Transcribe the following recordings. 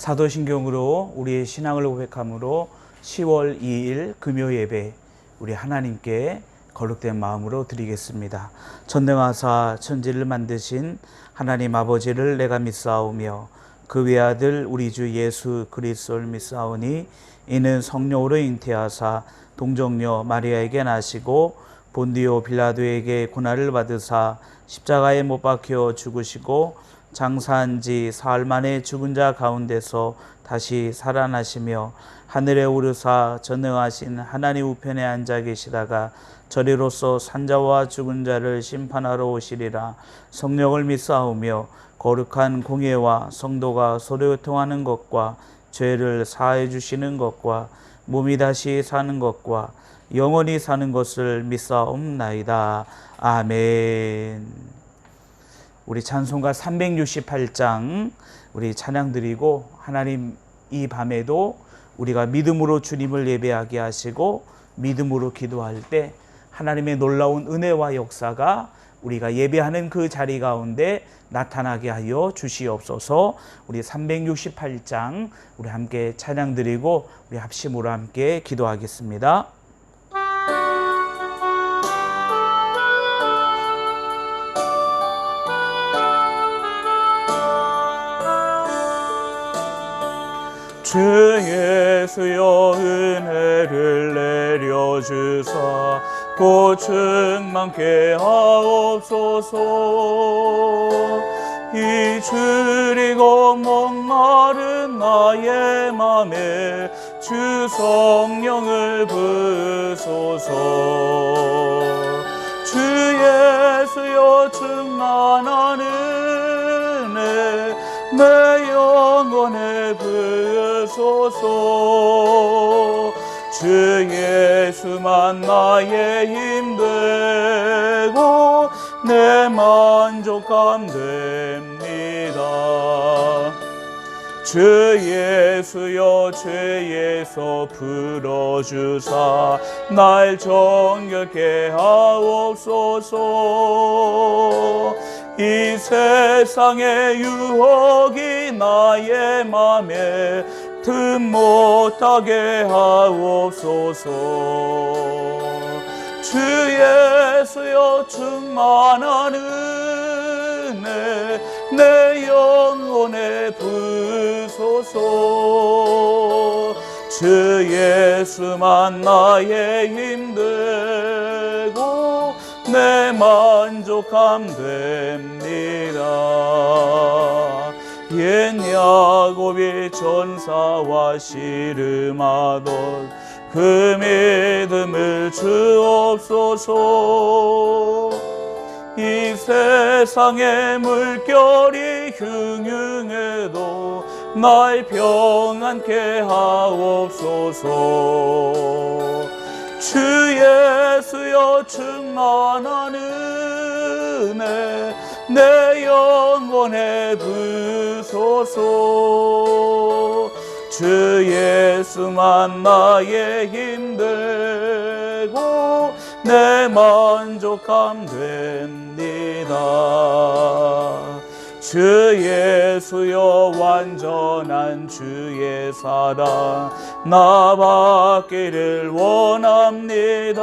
사도신경으로 우리의 신앙을 고백함으로 10월 2일 금요 예배 우리 하나님께 거룩된 마음으로 드리겠습니다. 전능하사 천지를 만드신 하나님 아버지를 내가 믿사오며 그 외아들 우리 주 예수 그리스도를 믿사오니 이는 성령으로 잉태하사 동정녀 마리아에게 나시고 본디오 빌라도에게 고난을 받으사 십자가에 못 박혀 죽으시고 장사한 지 사흘 만에 죽은 자 가운데서 다시 살아나시며 하늘에 오르사 전능하신 하나님 우편에 앉아 계시다가 저리로서 산자와 죽은 자를 심판하러 오시리라. 성령을 믿사오며 거룩한 공예와 성도가 서로 교통하는 것과 죄를 사해 주시는 것과 몸이 다시 사는 것과 영원히 사는 것을 믿사옵나이다. 아멘. 우리 찬송가 368장 우리 찬양 드리고, 하나님 이 밤에도 우리가 믿음으로 주님을 예배하게 하시고 믿음으로 기도할 때 하나님의 놀라운 은혜와 역사가 우리가 예배하는 그 자리 가운데 나타나게 하여 주시옵소서. 우리 368장 우리 함께 찬양 드리고 우리 합심으로 함께 기도하겠습니다. 주 예수여 은혜를 내려주사 고충 많게 하옵소서. 이 줄이고 목마른 나의 맘에 주 성령을 부으소서. 주 예수여 충만한 은혜 내 영혼에 부으소서. 주 예수만 나의 힘되고 내 만족함 됩니다. 주 예수여 죄에서 풀어주사 날 정결케 하옵소서. 이 세상의 유혹이 나의 맘에 틈 못하게 하옵소서. 주 예수여 충만한 은혜 내 영혼에 부으소서. 주 예수만 나의 힘되고 내 만족함 됩니다. 옛 야곱이 전사와 씨름하던 그 믿음을 주옵소서. 이 세상의 물결이 흉흉해도 날 평안케 하옵소서. 주 예수여 충만한 은혜 내 영혼에 부으소서. 주 예수만 나의 힘되고 내 만족함 됩니다. 주 예수여 완전한 주의 사랑 나 받기를 원합니다.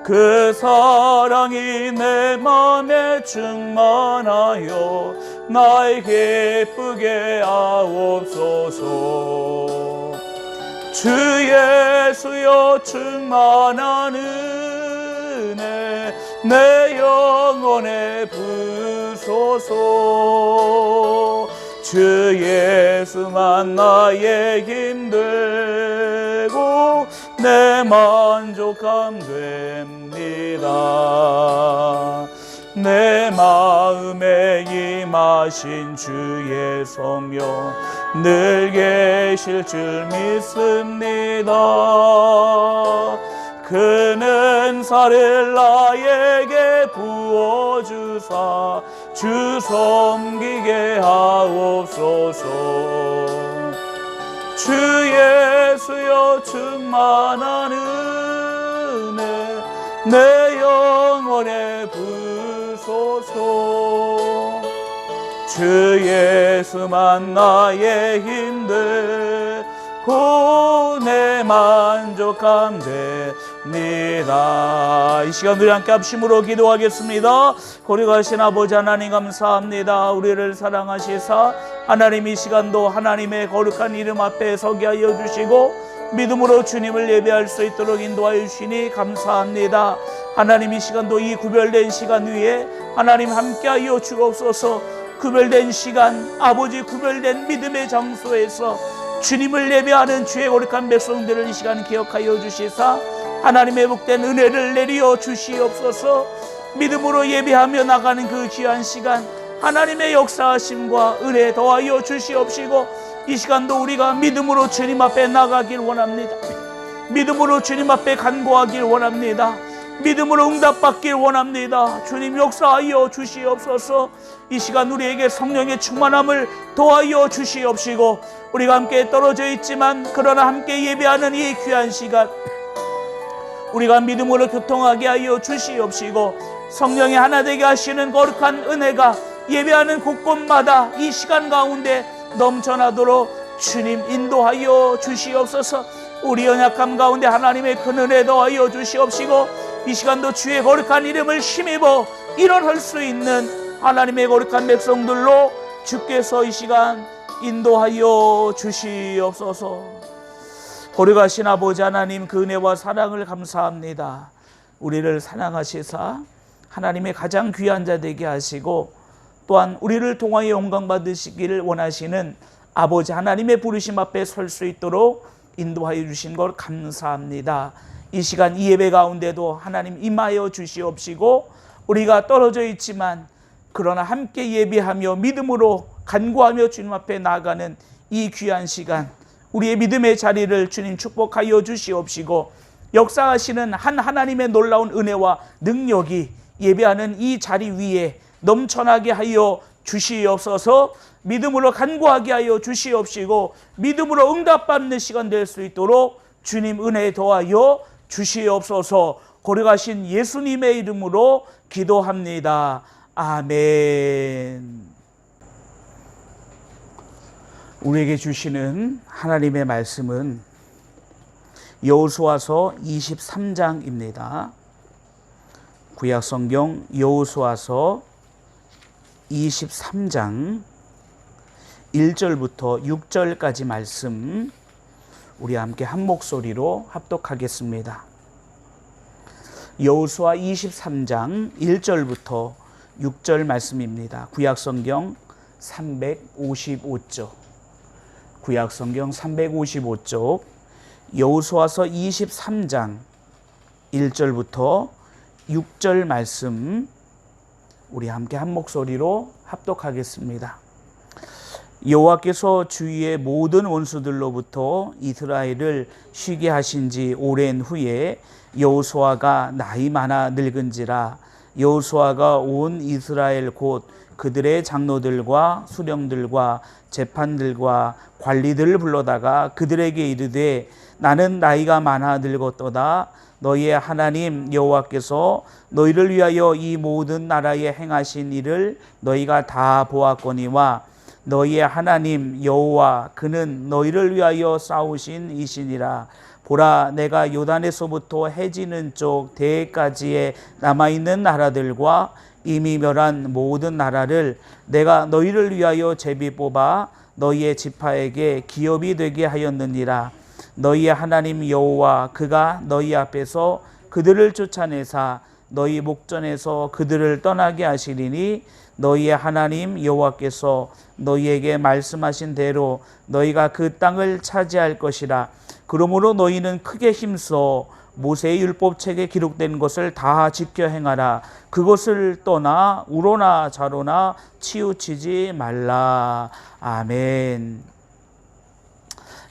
그 사랑이 내 맘에 충만하여 날 기쁘게 하옵소서. 주 예수여 충만한 은혜 내 영혼에 부으소서. 주 예수만 나의 힘되고 내 만족함 됩니다. 내 마음에 임하신 주의 성령 늘 계실 줄 믿습니다. 그는 은사를 나에게 부어주사 주 섬기게 하옵소서. 주 예수여 충만한 은혜 내 영혼에 부으소서. 주 주 예수만 나의 힘들 구원에 만족함됩니다. 이 시간 우리 함께 합심으로 기도하겠습니다. 거룩하신 아버지 하나님 감사합니다. 우리를 사랑하시사 하나님 이 시간도 하나님의 거룩한 이름 앞에 서게 하여 주시고 믿음으로 주님을 예배할 수 있도록 인도하여 주시니 감사합니다. 하나님 이 시간도 이 구별된 시간 위에 하나님 함께하여 주옵소서. 구별된 시간, 아버지 구별된 믿음의 장소에서 주님을 예배하는 주의 거룩한 백성들을 이 시간 기억하여 주시사 하나님의 복된 은혜를 내려 주시옵소서. 믿음으로 예배하며 나가는 그 귀한 시간 하나님의 역사하심과 은혜 더하여 주시옵시고 이 시간도 우리가 믿음으로 주님 앞에 나가길 원합니다. 믿음으로 주님 앞에 간구하길 원합니다. 믿음으로 응답받길 원합니다. 주님 역사하여 주시옵소서. 이 시간 우리에게 성령의 충만함을 더하여 주시옵시고 우리가 함께 떨어져 있지만 그러나 함께 예배하는 이 귀한 시간 우리가 믿음으로 교통하게 하여 주시옵시고 성령이 하나 되게 하시는 거룩한 은혜가 예배하는 곳곳마다 이 시간 가운데 넘쳐나도록 주님 인도하여 주시옵소서. 우리 연약함 가운데 하나님의 큰 은혜 더하여 주시옵시고 이 시간도 주의 거룩한 이름을 힘입어 일어설 수 있는 하나님의 거룩한 백성들로 주께서 이 시간 인도하여 주시옵소서. 거룩하신 아버지 하나님 그 은혜와 사랑을 감사합니다. 우리를 사랑하시사 하나님의 가장 귀한 자 되게 하시고 또한 우리를 통하여 영광 받으시기를 원하시는 아버지 하나님의 부르심 앞에 설 수 있도록 인도하여 주신 걸 감사합니다. 이 시간 이 예배 가운데도 하나님 임하여 주시옵시고 우리가 떨어져 있지만 그러나 함께 예배하며 믿음으로 간구하며 주님 앞에 나아가는 이 귀한 시간 우리의 믿음의 자리를 주님 축복하여 주시옵시고 역사하시는 한 하나님의 놀라운 은혜와 능력이 예배하는 이 자리 위에 넘쳐나게 하여 주시옵소서. 믿음으로 간구하게 하여 주시옵시고 믿음으로 응답받는 시간 될 수 있도록 주님 은혜 더하여 주시옵소서. 거룩하신 예수님의 이름으로 기도합니다. 아멘. 우리에게 주시는 하나님의 말씀은 여호수아서 23장입니다. 구약성경 여호수아서 23장 1절부터 6절까지 말씀 우리 함께 한 목소리로 합독하겠습니다. 여호수아 23장 1절부터 6절 말씀입니다. 구약성경 355쪽 구약성경 355쪽 여호수아서 23장 1절부터 6절 말씀 우리 함께 한 목소리로 합독하겠습니다. 여호와께서 주위의 모든 원수들로부터 이스라엘을 쉬게 하신 지 오랜 후에 여호수아가 나이 많아 늙은지라 여호수아가 온 이스라엘 곧 그들의 장로들과 수령들과 재판들과 관리들을 불러다가 그들에게 이르되 나는 나이가 많아 늙었도다. 너희의 하나님 여호와께서 너희를 위하여 이 모든 나라에 행하신 일을 너희가 다 보았거니와 너희의 하나님 여호와 그는 너희를 위하여 싸우신 이시니라. 보라 내가 요단에서부터 해지는 쪽 대까지에 남아있는 나라들과 이미 멸한 모든 나라를 내가 너희를 위하여 제비 뽑아 너희의 지파에게 기업이 되게 하였느니라. 너희의 하나님 여호와 그가 너희 앞에서 그들을 쫓아내사 너희 목전에서 그들을 떠나게 하시리니 너희의 하나님 여호와께서 너희에게 말씀하신 대로 너희가 그 땅을 차지할 것이라. 그러므로 너희는 크게 힘써 모세의 율법책에 기록된 것을 다 지켜 행하라. 그것을 떠나 우로나 좌로나 치우치지 말라. 아멘.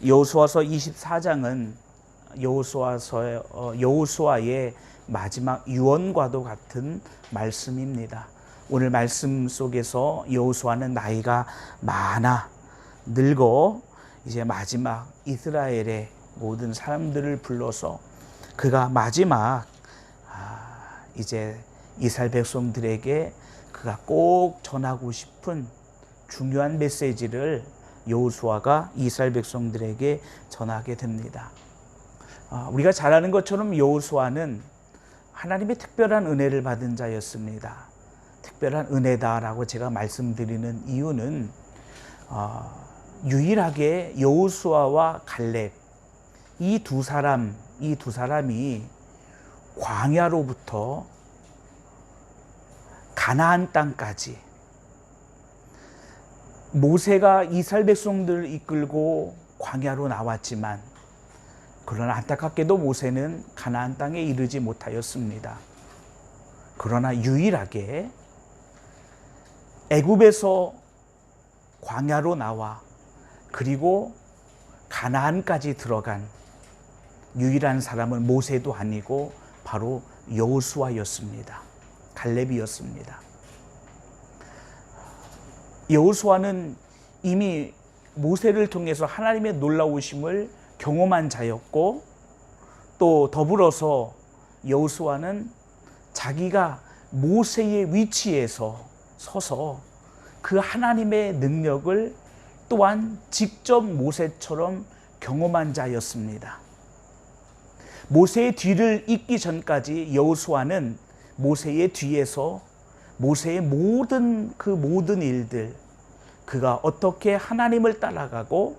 여호수아서 24장은 여호수아의 마지막 유언과도 같은 말씀입니다. 오늘 말씀 속에서 여호수아는 나이가 많아 늙어 이제 마지막 이스라엘의 모든 사람들을 불러서 그가 마지막 이제 이스라엘 백성들에게 그가 꼭 전하고 싶은 중요한 메시지를 여호수아가 이스라엘 백성들에게 전하게 됩니다. 우리가 잘 아는 것처럼 여호수아는 하나님의 특별한 은혜를 받은 자였습니다. 특별한 은혜다라고 제가 말씀드리는 이유는 유일하게 여호수아와 갈렙 이 두 사람이 광야로부터 가나안 땅까지 모세가 이스라엘 백성들을 이끌고 광야로 나왔지만 그러나 안타깝게도 모세는 가나안 땅에 이르지 못하였습니다. 그러나 유일하게 애굽에서 광야로 나와 그리고 가나안까지 들어간 유일한 사람은 모세도 아니고 바로 여호수아였습니다. 갈렙이었습니다. 여호수아는 이미 모세를 통해서 하나님의 놀라우심을 경험한 자였고 또 더불어서 여호수아는 자기가 모세의 위치에서 서서 그 하나님의 능력을 또한 직접 모세처럼 경험한 자였습니다. 모세의 뒤를 잇기 전까지 여호수아는 모세의 뒤에서 모세의 모든 일들, 그가 어떻게 하나님을 따라가고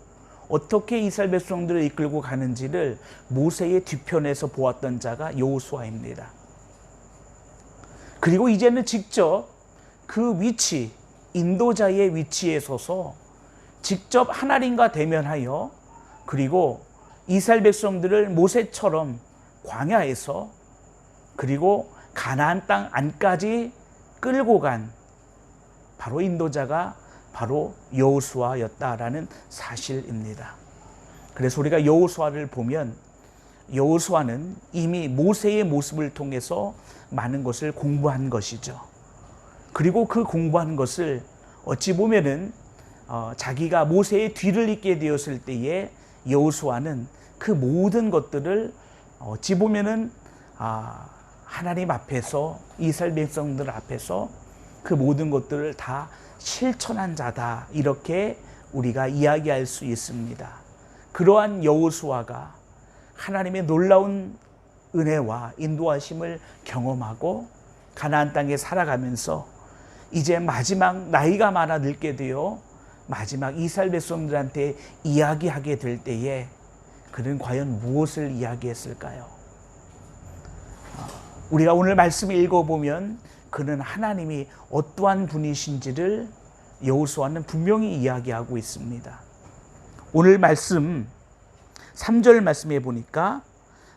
어떻게 이스라엘 백성들을 이끌고 가는지를 모세의 뒤편에서 보았던 자가 여호수아입니다. 그리고 이제는 직접 그 위치, 인도자의 위치에 서서 직접 하나님과 대면하여 그리고 이스라엘 백성들을 모세처럼 광야에서 그리고 가나안 땅 안까지 끌고 간 바로 인도자가 바로 여호수아였다라는 사실입니다. 그래서 우리가 여호수아를 보면 여호수아는 이미 모세의 모습을 통해서 많은 것을 공부한 것이죠. 그리고 그 공부한 것을 어찌 보면은 자기가 모세의 뒤를 잇게 되었을 때에 여호수아는 그 모든 것들을 어찌 보면은 하나님 앞에서 이스라엘 백성들 앞에서 그 모든 것들을 다 실천한 자다 이렇게 우리가 이야기할 수 있습니다. 그러한 여호수아가 하나님의 놀라운 은혜와 인도하심을 경험하고 가나안 땅에 살아가면서 이제 마지막 나이가 많아 늙게 되어 마지막 이스라엘 백성들한테 이야기하게 될 때에 그는 과연 무엇을 이야기했을까요? 우리가 오늘 말씀을 읽어보면 그는 하나님이 어떠한 분이신지를 여호수아는 분명히 이야기하고 있습니다. 오늘 말씀 3절 말씀에 보니까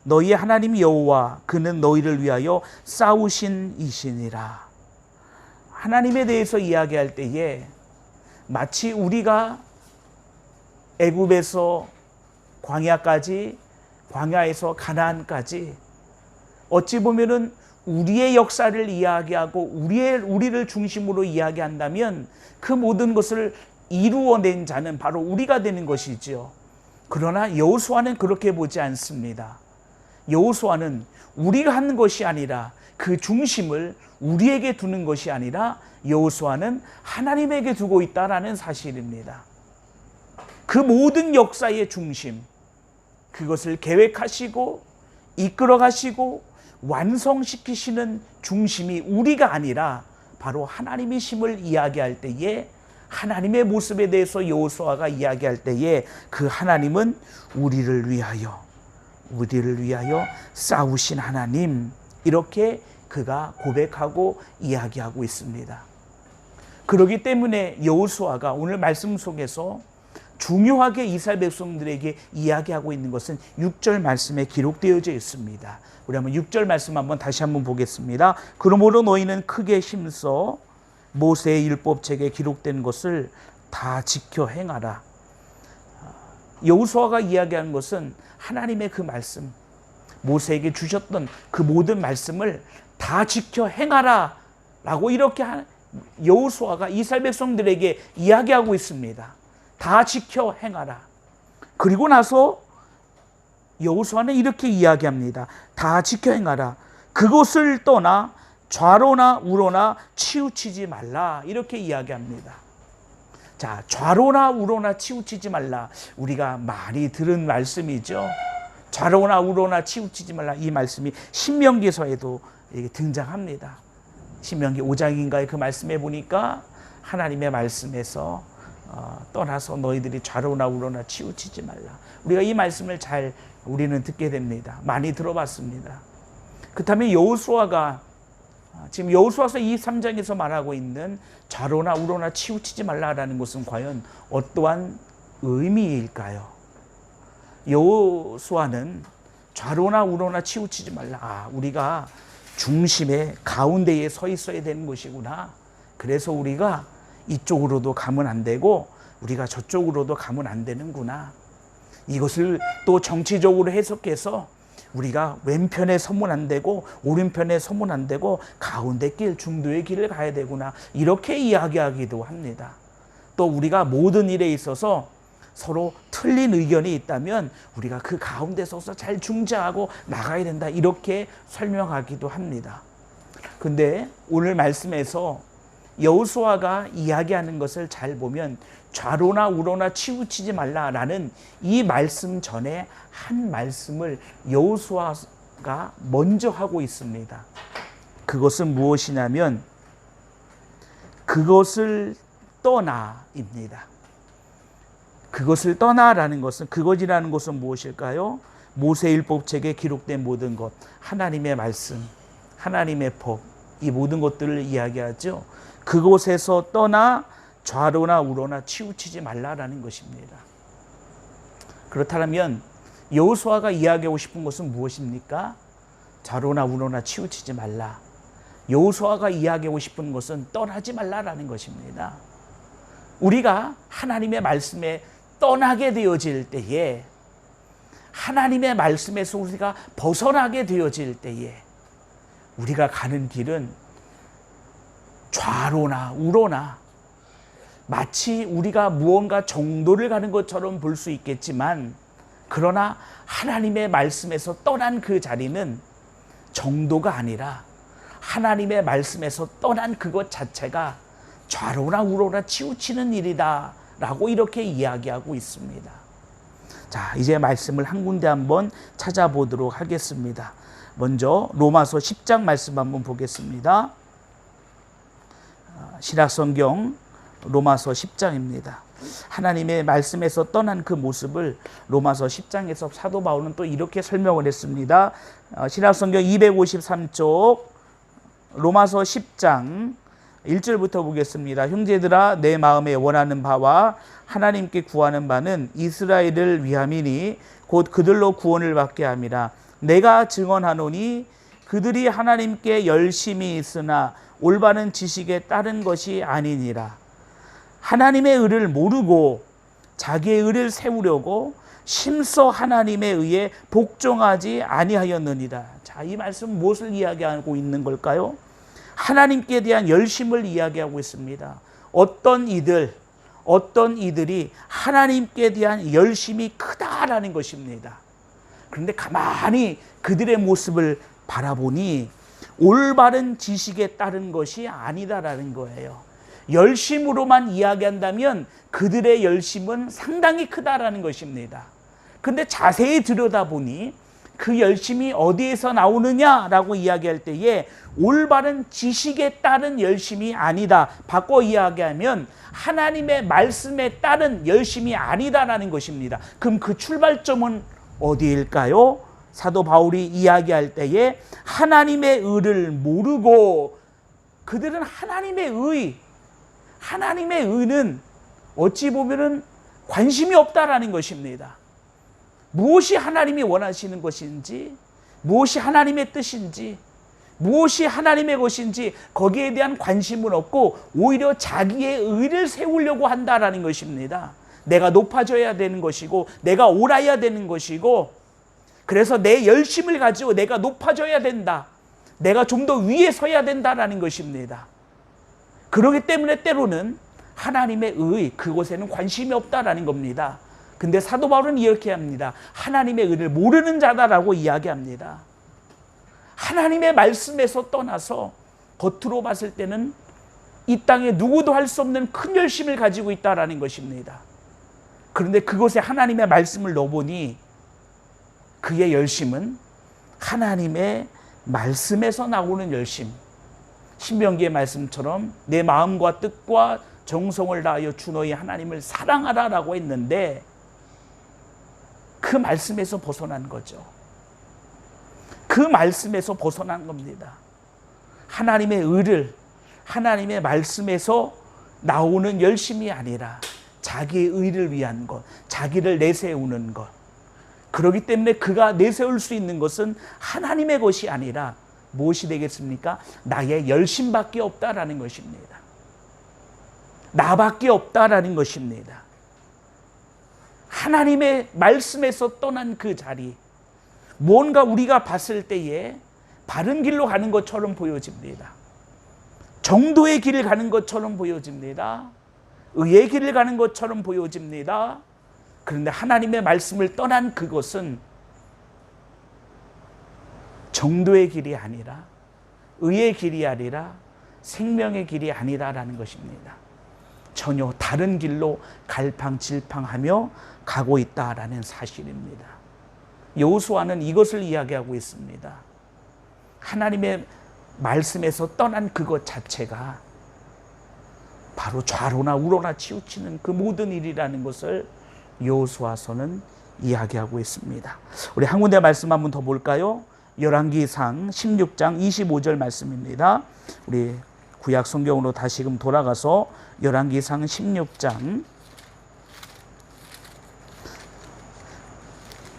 너희의 하나님 여호와 그는 너희를 위하여 싸우신 이시니라. 하나님에 대해서 이야기할 때에 마치 우리가 애굽에서 광야까지 광야에서 가나안까지 어찌 보면은 우리의 역사를 이야기하고 우리를 중심으로 이야기한다면 그 모든 것을 이루어낸 자는 바로 우리가 되는 것이지요. 그러나 여호수아는 그렇게 보지 않습니다. 여호수아는 우리가 하는 것이 아니라 그 중심을 우리에게 두는 것이 아니라 여호수아는 하나님에게 두고 있다라는 사실입니다. 그 모든 역사의 중심, 그것을 계획하시고 이끌어 가시고 완성시키시는 중심이 우리가 아니라 바로 하나님이심을 이야기할 때에 하나님의 모습에 대해서 여호수아가 이야기할 때에 그 하나님은 우리를 위하여 싸우신 하나님 이렇게 그가 고백하고 이야기하고 있습니다. 그렇기 때문에 여호수아가 오늘 말씀 속에서 중요하게 이스라엘 백성들에게 이야기하고 있는 것은 6절 말씀에 기록되어져 있습니다. 우리 한번 6절 말씀 한번 다시 한번 보겠습니다. 그러므로 너희는 크게 힘써 모세의 율법책에 기록된 것을 다 지켜 행하라. 여호수아가 이야기하는 것은 하나님의 그 말씀, 모세에게 주셨던 그 모든 말씀을 다 지켜 행하라 라고 이렇게 여호수아가 이스라엘 백성들에게 이야기하고 있습니다. 다 지켜 행하라. 그리고 나서 여호수아는 이렇게 이야기합니다. 다 지켜 행하라. 그것을 떠나 좌로나 우로나 치우치지 말라. 이렇게 이야기합니다. 자, 좌로나 우로나 치우치지 말라. 우리가 많이 들은 말씀이죠. 좌로나 우로나 치우치지 말라. 이 말씀이 신명기서에도 등장합니다. 신명기 5장인가에 그 말씀에 보니까 하나님의 말씀에서 떠나서 너희들이 좌로나 우로나 치우치지 말라. 우리가 이 말씀을 잘 우리는 듣게 됩니다. 많이 들어봤습니다. 그렇다면 여호수아가 지금 여호수아서 23장에서 말하고 있는 좌로나 우로나 치우치지 말라라는 것은 과연 어떠한 의미일까요? 여호수아는 좌로나 우로나 치우치지 말라. 우리가 중심의 가운데에 서 있어야 되는 것이구나. 그래서 우리가 이쪽으로도 가면 안 되고 우리가 저쪽으로도 가면 안 되는구나. 이것을 또 정치적으로 해석해서 우리가 왼편에 서면 안 되고 오른편에 서면 안 되고 가운데 길, 중도의 길을 가야 되구나. 이렇게 이야기하기도 합니다. 또 우리가 모든 일에 있어서 서로 틀린 의견이 있다면 우리가 그 가운데 서서 잘 중재하고 나가야 된다. 이렇게 설명하기도 합니다. 근데 오늘 말씀에서 여호수아가 이야기하는 것을 잘 보면 좌로나 우로나 치우치지 말라라는 이 말씀 전에 한 말씀을 여호수아가 먼저 하고 있습니다. 그것은 무엇이냐면 그것을 떠나입니다. 그것을 떠나라는 것은, 그것이라는 것은 무엇일까요? 모세율법책에 기록된 모든 것, 하나님의 말씀, 하나님의 법, 이 모든 것들을 이야기하죠. 그곳에서 떠나 좌로나 우로나 치우치지 말라라는 것입니다. 그렇다면 여호수아가 이야기하고 싶은 것은 무엇입니까? 좌로나 우로나 치우치지 말라. 여호수아가 이야기하고 싶은 것은 떠나지 말라라는 것입니다. 우리가 하나님의 말씀에 떠나게 되어질 때에, 하나님의 말씀에서 우리가 벗어나게 되어질 때에 우리가 가는 길은 좌로나 우로나 마치 우리가 무언가 정도를 가는 것처럼 볼 수 있겠지만, 그러나 하나님의 말씀에서 떠난 그 자리는 정도가 아니라 하나님의 말씀에서 떠난 그것 자체가 좌로나 우로나 치우치는 일이다 라고 이렇게 이야기하고 있습니다. 자, 이제 말씀을 한 군데 한번 찾아보도록 하겠습니다. 먼저 로마서 10장 말씀 한번 보겠습니다. 신약성경 로마서 10장입니다. 하나님의 말씀에서 떠난 그 모습을 로마서 10장에서 사도 바울은 또 이렇게 설명을 했습니다. 신약성경 253쪽 로마서 10장 1절부터 보겠습니다. 형제들아, 내 마음에 원하는 바와 하나님께 구하는 바는 이스라엘을 위함이니 곧 그들로 구원을 받게 함이라. 내가 증언하노니 그들이 하나님께 열심히 있으나 올바른 지식에 따른 것이 아니니라. 하나님의 의를 모르고 자기의 의를 세우려고 심서 하나님의 의에 복종하지 아니하였느니라. 자, 이 말씀 무엇을 이야기하고 있는 걸까요? 하나님께 대한 열심을 이야기하고 있습니다. 어떤 이들이 하나님께 대한 열심이 크다라는 것입니다. 그런데 가만히 그들의 모습을 바라보니 올바른 지식에 따른 것이 아니다라는 거예요. 열심으로만 이야기한다면 그들의 열심은 상당히 크다라는 것입니다. 그런데 자세히 들여다보니 그 열심이 어디에서 나오느냐라고 이야기할 때에 올바른 지식에 따른 열심이 아니다. 바꿔 이야기하면 하나님의 말씀에 따른 열심이 아니다라는 것입니다. 그럼 그 출발점은 어디일까요? 사도 바울이 이야기할 때에 하나님의 의를 모르고, 그들은 하나님의 의는 어찌 보면은 관심이 없다라는 것입니다. 무엇이 하나님이 원하시는 것인지, 무엇이 하나님의 뜻인지, 무엇이 하나님의 것인지 거기에 대한 관심은 없고 오히려 자기의 의를 세우려고 한다라는 것입니다. 내가 높아져야 되는 것이고 내가 옳아야 되는 것이고, 그래서 내 열심을 가지고 내가 높아져야 된다, 내가 좀 더 위에 서야 된다라는 것입니다. 그렇기 때문에 때로는 하나님의 의, 그곳에는 관심이 없다라는 겁니다. 근데 사도 바울은 이렇게 합니다. 하나님의 의를 모르는 자다라고 이야기합니다. 하나님의 말씀에서 떠나서 겉으로 봤을 때는 이 땅에 누구도 할 수 없는 큰 열심을 가지고 있다라는 것입니다. 그런데 그곳에 하나님의 말씀을 넣어보니 그의 열심은 하나님의 말씀에서 나오는 열심, 신명기의 말씀처럼 내 마음과 뜻과 정성을 다하여 주 너희 하나님을 사랑하라라고 했는데 그 말씀에서 벗어난 거죠. 그 말씀에서 벗어난 겁니다. 하나님의 의를, 하나님의 말씀에서 나오는 열심이 아니라 자기의 의를 위한 것, 자기를 내세우는 것. 그렇기 때문에 그가 내세울 수 있는 것은 하나님의 것이 아니라 무엇이 되겠습니까? 나의 열심밖에 없다라는 것입니다. 나밖에 없다라는 것입니다. 하나님의 말씀에서 떠난 그 자리, 뭔가 우리가 봤을 때에 바른 길로 가는 것처럼 보여집니다. 정도의 길을 가는 것처럼 보여집니다. 의의 길을 가는 것처럼 보여집니다. 그런데 하나님의 말씀을 떠난 그것은 정도의 길이 아니라, 의의 길이 아니라 생명의 길이 아니라라는 것입니다. 전혀 다른 길로 갈팡질팡하며 가고 있다라는 사실입니다. 여호수아는 이것을 이야기하고 있습니다. 하나님의 말씀에서 떠난 그것 자체가 바로 좌로나 우로나 치우치는 그 모든 일이라는 것을 여호수아서는 이야기하고 있습니다. 우리 한 군데 말씀 한번 더 볼까요? 열왕기상 16장 25절 말씀입니다. 우리 구약 성경으로 다시금 돌아가서 열왕기상 16장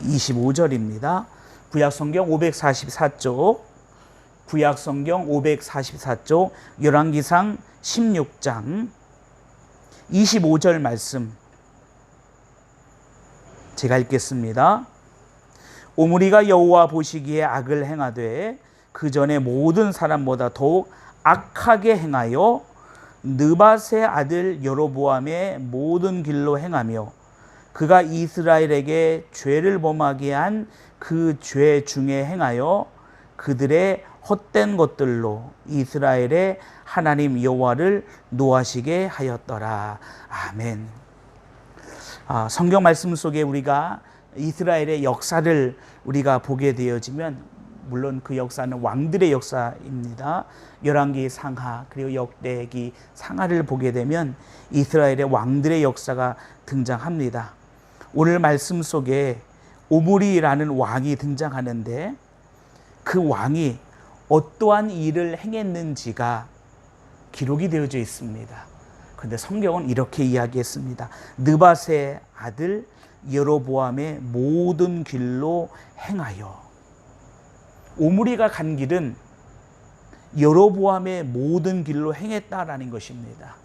25절입니다. 구약 성경 544쪽, 구약 성경 544쪽, 열왕기상 16장 25절 말씀 제가 읽겠습니다. 오므리가 여호와 보시기에 악을 행하되 그 전에 모든 사람보다 더욱 악하게 행하여 느밧의 아들 여로보암의 모든 길로 행하며 그가 이스라엘에게 죄를 범하게 한 그 죄 중에 행하여 그들의 헛된 것들로 이스라엘의 하나님 여호와를 노하시게 하였더라. 아멘. 성경 말씀 속에 우리가 이스라엘의 역사를 우리가 보게 되어지면 물론 그 역사는 왕들의 역사입니다. 열왕기 상하 그리고 역대기 상하를 보게 되면 이스라엘의 왕들의 역사가 등장합니다. 오늘 말씀 속에 오므리라는 왕이 등장하는데 그 왕이 어떠한 일을 행했는지가 기록이 되어져 있습니다. 그런데 성경은 이렇게 이야기했습니다. 느밧의 아들 여로보암의 모든 길로 행하여. 오므리가 간 길은 여로보암의 모든 길로 행했다라는 것입니다.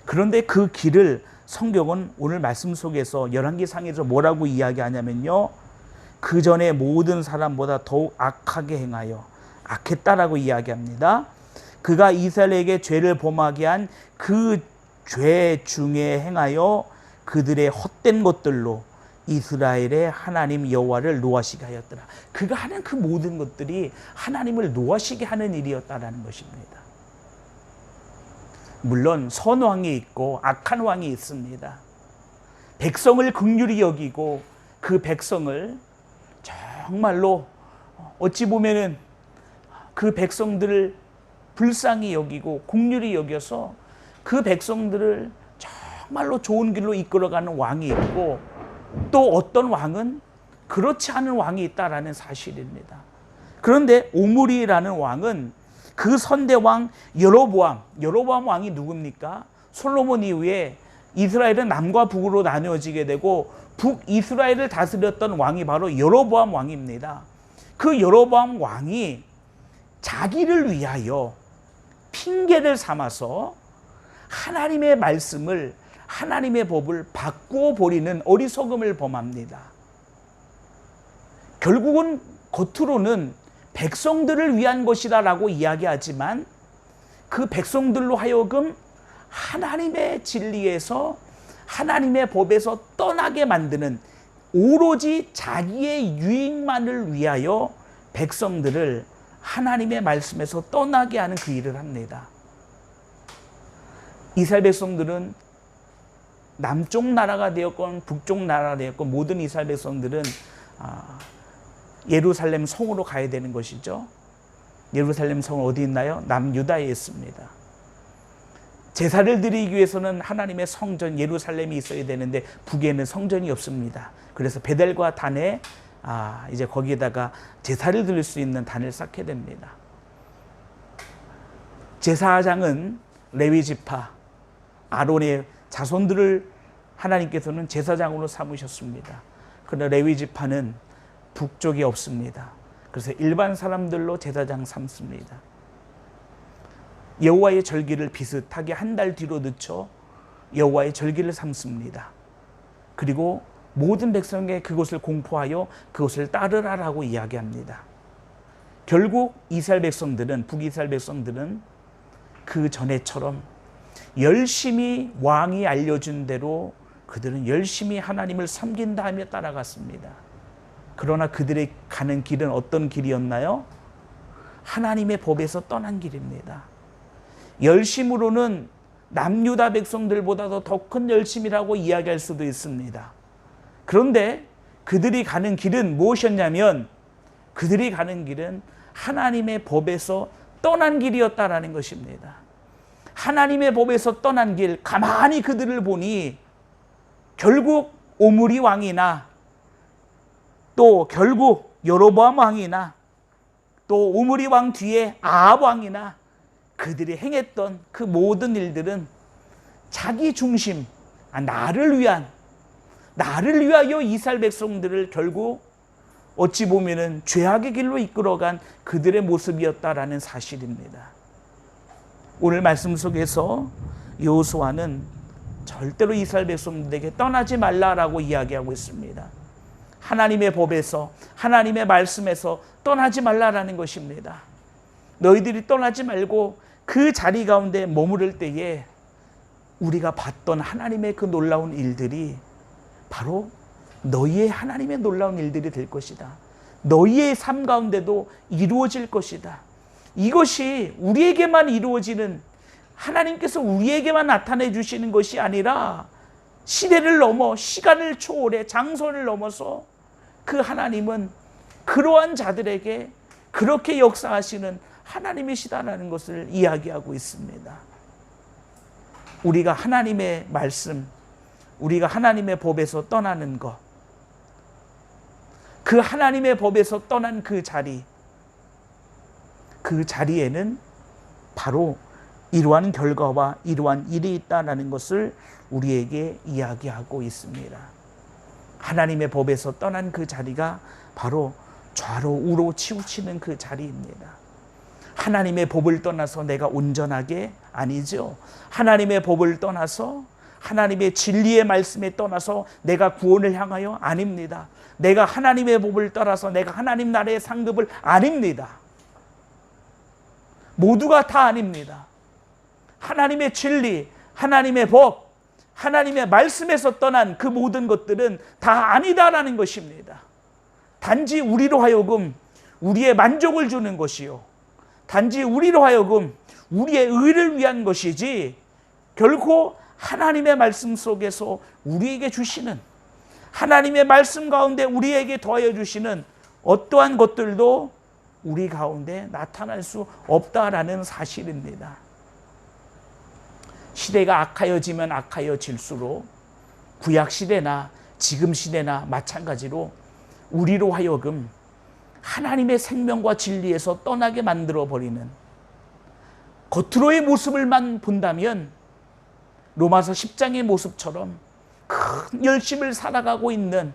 그런데 그 길을 성경은 오늘 말씀 속에서 열왕기상에서 뭐라고 이야기하냐면요, 그 전에 모든 사람보다 더욱 악하게 행하여, 악했다라고 이야기합니다. 그가 이스라엘에게 죄를 범하게 한 그 죄 중에 행하여 그들의 헛된 것들로 이스라엘의 하나님 여호와를 노하시게 하였더라. 그가 하는 그 모든 것들이 하나님을 노하시게 하는 일이었다라는 것입니다. 물론 선왕이 있고 악한 왕이 있습니다. 백성을 긍휼히 여기고 그 백성을 정말로 어찌 보면은 그 백성들을 불쌍히 여기고 긍휼히 여겨서 그 백성들을 정말로 좋은 길로 이끌어가는 왕이 있고, 또 어떤 왕은 그렇지 않은 왕이 있다라는 사실입니다. 그런데 오므리라는 왕은 그 선대왕 여로보암 왕이 누굽니까? 솔로몬 이후에 이스라엘은 남과 북으로 나누어지게 되고 북이스라엘을 다스렸던 왕이 바로 여로보암 왕입니다. 그 여로보암 왕이 자기를 위하여 핑계를 삼아서 하나님의 말씀을, 하나님의 법을 바꾸어 버리는 어리석음을 범합니다. 결국은 겉으로는 백성들을 위한 것이다라고 이야기하지만 그 백성들로 하여금 하나님의 진리에서, 하나님의 법에서 떠나게 만드는, 오로지 자기의 유익만을 위하여 백성들을 하나님의 말씀에서 떠나게 하는 그 일을 합니다. 이스라엘 백성들은 남쪽 나라가 되었건 북쪽 나라가 되었건 모든 이스라엘 백성들은 예루살렘 성으로 가야 되는 것이죠. 예루살렘 성은 어디 있나요? 남유다에 있습니다. 제사를 드리기 위해서는 하나님의 성전 예루살렘이 있어야 되는데 북에는 성전이 없습니다. 그래서 베델과 단에 이제 거기에다가 제사를 드릴 수 있는 단을 쌓게 됩니다. 제사장은 레위 지파 아론의 자손들을 하나님께서는 제사장으로 삼으셨습니다. 그러나 레위 지파는 북쪽에 없습니다. 그래서 일반 사람들로 제사장 삼습니다. 여호와의 절기를 비슷하게 한 달 뒤로 늦춰 여호와의 절기를 삼습니다. 그리고 모든 백성에게 그것을 공포하여 그것을 따르라라고 이야기합니다. 결국 이스라엘 백성들은 북이스라엘 백성들은 그 전에처럼 열심히 왕이 알려준 대로 그들은 열심히 하나님을 섬긴다 하며 따라갔습니다. 그러나 그들의 가는 길은 어떤 길이었나요? 하나님의 법에서 떠난 길입니다. 열심으로는 남유다 백성들보다도 더 큰 열심이라고 이야기할 수도 있습니다. 그런데 그들이 가는 길은 무엇이었냐면 그들이 가는 길은 하나님의 법에서 떠난 길이었다라는 것입니다. 하나님의 법에서 떠난 길, 가만히 그들을 보니 결국 오므리 왕이나 또 결국 여로보암 왕이나 또 오므리 왕 뒤에 아합 왕이나 그들이 행했던 그 모든 일들은 자기 중심, 나를 위하여 이스라엘 백성들을 결국 어찌 보면은 죄악의 길로 이끌어간 그들의 모습이었다라는 사실입니다. 오늘 말씀 속에서 여호수아는 절대로 이스라엘 백성들에게 떠나지 말라라고 이야기하고 있습니다. 하나님의 법에서 하나님의 말씀에서 떠나지 말라라는 것입니다. 너희들이 떠나지 말고 그 자리 가운데 머무를 때에 우리가 봤던 하나님의 그 놀라운 일들이 바로 너희의 하나님의 놀라운 일들이 될 것이다. 너희의 삶 가운데도 이루어질 것이다. 이것이 우리에게만 이루어지는, 하나님께서 우리에게만 나타내 주시는 것이 아니라 시대를 넘어 시간을 초월해 장소를 넘어서 그 하나님은 그러한 자들에게 그렇게 역사하시는 하나님이시다라는 것을 이야기하고 있습니다. 우리가 하나님의 말씀, 우리가 하나님의 법에서 떠나는 것, 그 하나님의 법에서 떠난 그 자리에는 바로 이러한 결과와 이러한 일이 있다는 것을 우리에게 이야기하고 있습니다. 하나님의 법에서 떠난 그 자리가 바로 좌로 우로 치우치는 그 자리입니다. 하나님의 법을 떠나서 내가 온전하게, 아니죠. 하나님의 법을 떠나서 하나님의 진리의 말씀에 떠나서 내가 구원을 향하여, 아닙니다. 내가 하나님의 법을 따라서 내가 하나님 나라의 상급을, 아닙니다. 모두가 다 아닙니다. 하나님의 진리, 하나님의 법, 하나님의 말씀에서 떠난 그 모든 것들은 다 아니다라는 것입니다. 단지 우리로 하여금 우리의 만족을 주는 것이요, 단지 우리로 하여금 우리의 의를 위한 것이지 결코 하나님의 말씀 속에서 우리에게 주시는, 하나님의 말씀 가운데 우리에게 더하여 주시는 어떠한 것들도 우리 가운데 나타날 수 없다라는 사실입니다. 시대가 악하여지면 악하여질수록 구약 시대나 지금 시대나 마찬가지로 우리로 하여금 하나님의 생명과 진리에서 떠나게 만들어버리는, 겉으로의 모습을만 본다면 로마서 10장의 모습처럼 큰 열심을 살아가고 있는,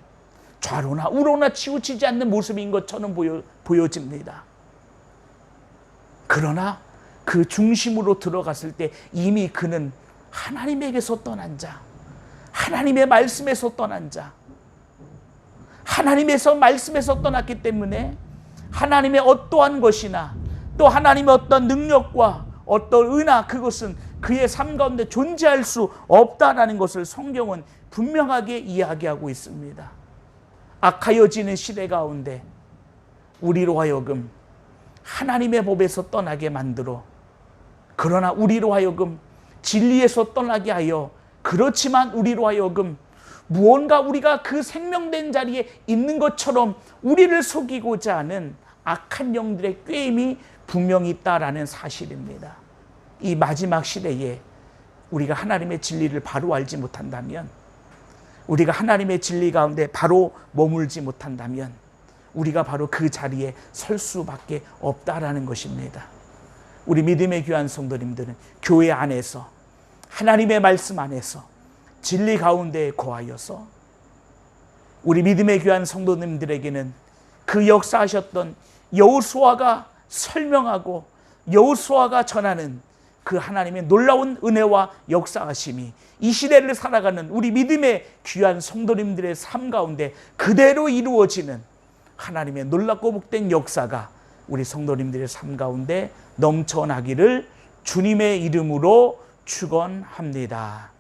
좌로나 우로나 치우치지 않는 모습인 것처럼 보여집니다. 그러나 그 중심으로 들어갔을 때 이미 그는 하나님에게서 떠난 자, 하나님의 말씀에서 떠난 자, 하나님에서 말씀에서 떠났기 때문에 하나님의 어떠한 것이나 또 하나님의 어떤 능력과 어떤 은하, 그것은 그의 삶 가운데 존재할 수 없다라는 것을 성경은 분명하게 이야기하고 있습니다. 악하여지는 시대 가운데 우리로 하여금 하나님의 법에서 떠나게 만들어, 그러나 우리로 하여금 진리에서 떠나게 하여, 그렇지만 우리로 하여금 무언가 우리가 그 생명된 자리에 있는 것처럼 우리를 속이고자 하는 악한 영들의 꾀임이 분명히 있다라는 사실입니다. 이 마지막 시대에 우리가 하나님의 진리를 바로 알지 못한다면, 우리가 하나님의 진리 가운데 바로 머물지 못한다면 우리가 바로 그 자리에 설 수밖에 없다라는 것입니다. 우리 믿음의 귀한 성도님들은 교회 안에서, 하나님의 말씀 안에서 진리 가운데 거하여서 우리 믿음의 귀한 성도님들에게는 그 역사하셨던 여호수아가 설명하고 여호수아가 전하는 그 하나님의 놀라운 은혜와 역사하심이 이 시대를 살아가는 우리 믿음의 귀한 성도님들의 삶 가운데 그대로 이루어지는 하나님의 놀랍고 복된 역사가 우리 성도님들의 삶 가운데 넘쳐나기를 주님의 이름으로 축원합니다.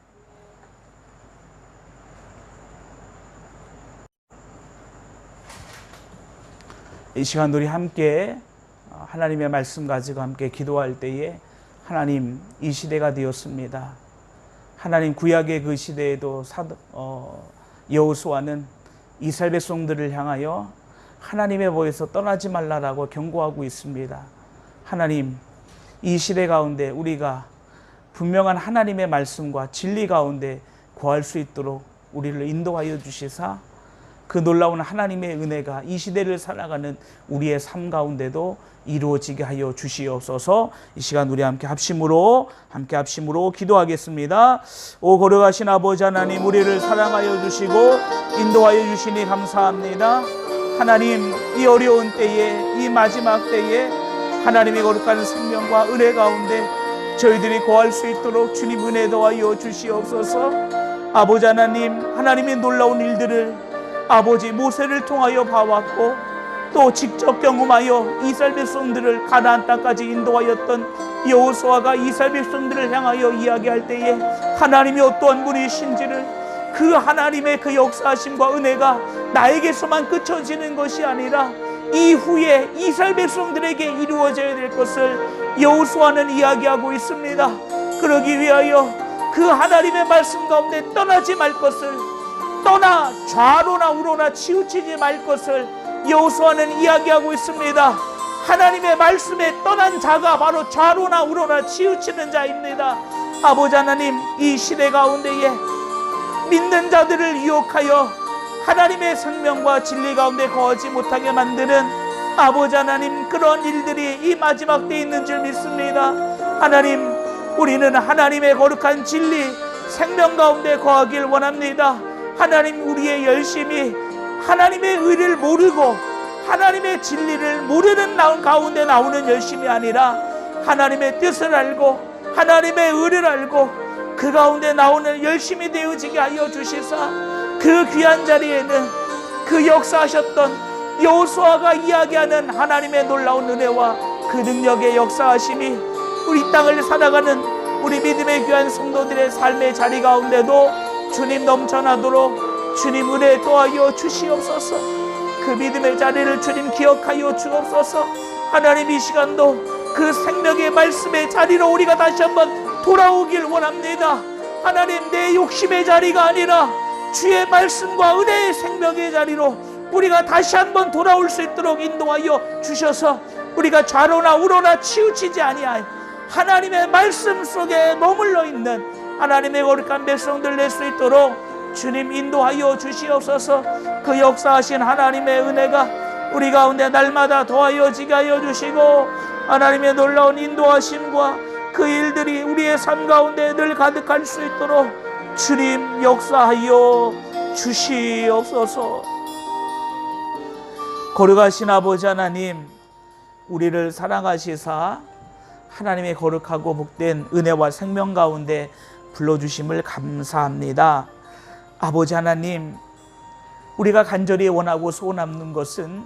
이 시간 우리 함께 하나님의 말씀 가지고 함께 기도할 때에, 하나님, 이 시대가 되었습니다. 하나님, 구약의 그 시대에도 여호수아는 이스라엘 백성들을 향하여 하나님의 보에서 떠나지 말라라고 경고하고 있습니다. 하나님, 이 시대 가운데 우리가 분명한 하나님의 말씀과 진리 가운데 거할 수 있도록 우리를 인도하여 주시사, 그 놀라운 하나님의 은혜가 이 시대를 살아가는 우리의 삶 가운데도 이루어지게 하여 주시옵소서. 이 시간 우리 함께 합심으로 기도하겠습니다. 오 거룩하신 아버지 하나님, 우리를 사랑하여 주시고 인도하여 주시니 감사합니다. 하나님, 이 어려운 때에, 이 마지막 때에 하나님의 거룩한 생명과 은혜 가운데 저희들이 거할 수 있도록 주님 은혜 더하여 주시옵소서. 아버지 하나님, 하나님의 놀라운 일들을 아버지 모세를 통하여 봐왔고, 또 직접 경험하여 이스라엘 백성들을 가나안 땅까지 인도하였던 여호수아가 이스라엘 백성들을 향하여 이야기할 때에 하나님이 어떠한 분이신지를, 그 하나님의 그 역사하심과 은혜가 나에게서만 그쳐지는 것이 아니라 이후에 이스라엘 백성들에게 이루어져야 될 것을 여호수아는 이야기하고 있습니다. 그러기 위하여 그 하나님의 말씀 가운데 떠나지 말 것을, 떠나 좌로나 우로나 치우치지 말 것을 여호수아는 이야기하고 있습니다. 하나님의 말씀에 떠난 자가 바로 좌로나 우로나 치우치는 자입니다. 아버지 하나님, 이 시대 가운데에 믿는 자들을 유혹하여 하나님의 생명과 진리 가운데 거하지 못하게 만드는 아버지 하나님, 그런 일들이 이 마지막 때에 있는 줄 믿습니다. 하나님, 우리는 하나님의 거룩한 진리, 생명 가운데 거하길 원합니다. 하나님, 우리의 열심이 하나님의 의를 모르고 하나님의 진리를 모르는 가운데 나오는 열심이 아니라 하나님의 뜻을 알고 하나님의 의를 알고 그 가운데 나오는 열심이 되어지게 하여 주시사, 그 귀한 자리에는 그 역사하셨던 여호수아가 이야기하는 하나님의 놀라운 은혜와 그 능력의 역사하심이 우리 땅을 살아가는 우리 믿음의 귀한 성도들의 삶의 자리 가운데도 주님 넘쳐나도록 주님 은혜 도하여 주시옵소서. 그 믿음의 자리를 주님 기억하여 주옵소서. 하나님, 이 시간도 그 생명의 말씀의 자리로 우리가 다시 한번 돌아오길 원합니다. 하나님, 내 욕심의 자리가 아니라 주의 말씀과 은혜의 생명의 자리로 우리가 다시 한번 돌아올 수 있도록 인도하여 주셔서 우리가 좌로나 우로나 치우치지 아니하여 하나님의 말씀 속에 머물러 있는 하나님의 거룩한 백성들 될 수 있도록 주님 인도하여 주시옵소서. 그 역사하신 하나님의 은혜가 우리 가운데 날마다 더하여지게 하여 주시고, 하나님의 놀라운 인도하심과 그 일들이 우리의 삶 가운데 늘 가득할 수 있도록 주님 역사하여 주시옵소서. 거룩하신 아버지 하나님, 우리를 사랑하시사 하나님의 거룩하고 복된 은혜와 생명 가운데 불러주심을 감사합니다. 아버지 하나님, 우리가 간절히 원하고 소원하는 것은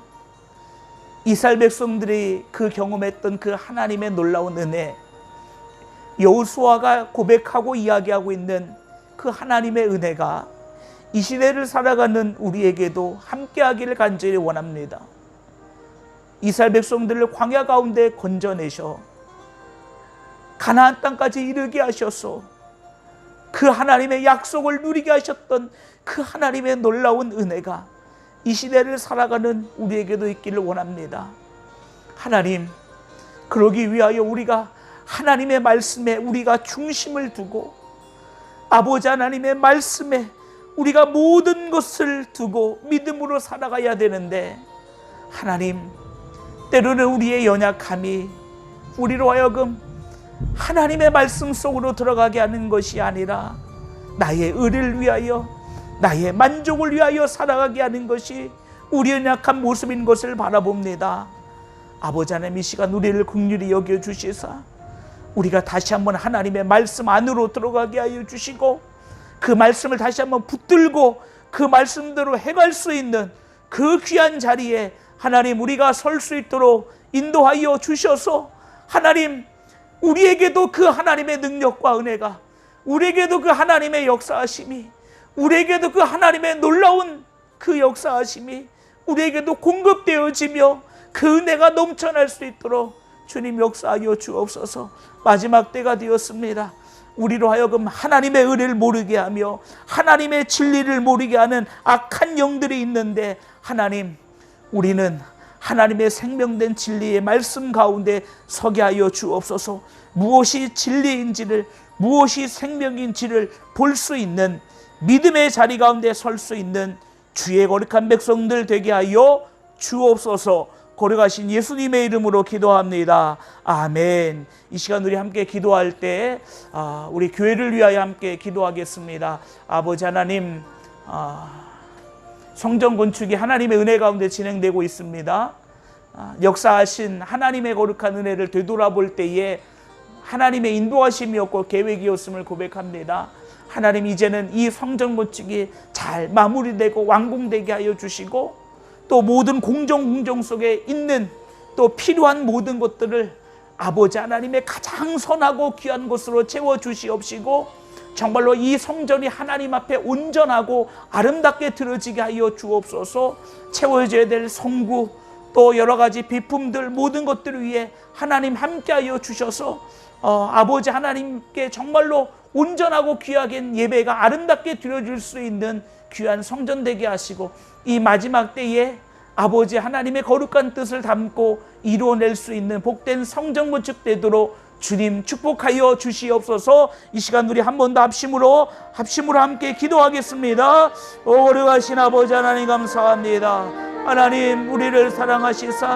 이스라엘 백성들이 그 경험했던 그 하나님의 놀라운 은혜, 여호수아가 고백하고 이야기하고 있는 그 하나님의 은혜가 이 시대를 살아가는 우리에게도 함께하기를 간절히 원합니다. 이스라엘 백성들을 광야 가운데 건져내셔 가나안 땅까지 이르게 하셔서 그 하나님의 약속을 누리게 하셨던 그 하나님의 놀라운 은혜가 이 시대를 살아가는 우리에게도 있기를 원합니다. 하나님, 그러기 위하여 우리가 하나님의 말씀에 우리가 중심을 두고 아버지 하나님의 말씀에 우리가 모든 것을 두고 믿음으로 살아가야 되는데, 하나님, 때로는 우리의 연약함이 우리로 하여금 하나님의 말씀 속으로 들어가게 하는 것이 아니라 나의 의를 위하여, 나의 만족을 위하여 살아가게 하는 것이 우리의 연약한 모습인 것을 바라봅니다. 아버지 하나님, 이 시간 우리를 긍휼히 여겨주시사 우리가 다시 한번 하나님의 말씀 안으로 들어가게 하여 주시고, 그 말씀을 다시 한번 붙들고 그 말씀대로 행할 수 있는 그 귀한 자리에 하나님 우리가 설 수 있도록 인도하여 주셔서, 하나님, 우리에게도 그 하나님의 능력과 은혜가, 우리에게도 그 하나님의 역사하심이, 우리에게도 그 하나님의 놀라운 그 역사하심이 우리에게도 공급되어지며 그 은혜가 넘쳐날 수 있도록 주님 역사하여 주옵소서. 마지막 때가 되었습니다. 우리로 하여금 하나님의 은혜를 모르게 하며 하나님의 진리를 모르게 하는 악한 영들이 있는데, 하나님, 우리는 하나님의 생명된 진리의 말씀 가운데 서게 하여 주옵소서. 무엇이 진리인지를, 무엇이 생명인지를 볼 수 있는 믿음의 자리 가운데 설 수 있는 주의 거룩한 백성들 되게 하여 주옵소서. 거룩하신 예수님의 이름으로 기도합니다. 아멘. 이 시간 우리 함께 기도할 때 우리 교회를 위하여 함께 기도하겠습니다. 아버지 하나님, 성전 건축이 하나님의 은혜 가운데 진행되고 있습니다. 역사하신 하나님의 거룩한 은혜를 되돌아볼 때에 하나님의 인도하심이었고 계획이었음을 고백합니다. 하나님, 이제는 이 성전 건축이 잘 마무리되고 완공되게 하여 주시고, 또 모든 공정 속에 있는 또 필요한 모든 것들을 아버지 하나님의 가장 선하고 귀한 것으로 채워주시옵시고, 정말로 이 성전이 하나님 앞에 온전하고 아름답게 드러지게 하여 주옵소서. 채워져야 될 성구, 또 여러 가지 비품들, 모든 것들을 위해 하나님 함께하여 주셔서 아버지 하나님께 정말로 온전하고 귀하게 예배가 아름답게 드려질 수 있는 귀한 성전 되게 하시고, 이 마지막 때에 아버지 하나님의 거룩한 뜻을 담고 이루어낼 수 있는 복된 성전 건축 되도록 주님 축복하여 주시옵소서. 이 시간 우리 한 번 더 합심으로 함께 기도하겠습니다. 거룩하신 아버지 하나님, 감사합니다. 하나님, 우리를 사랑하시사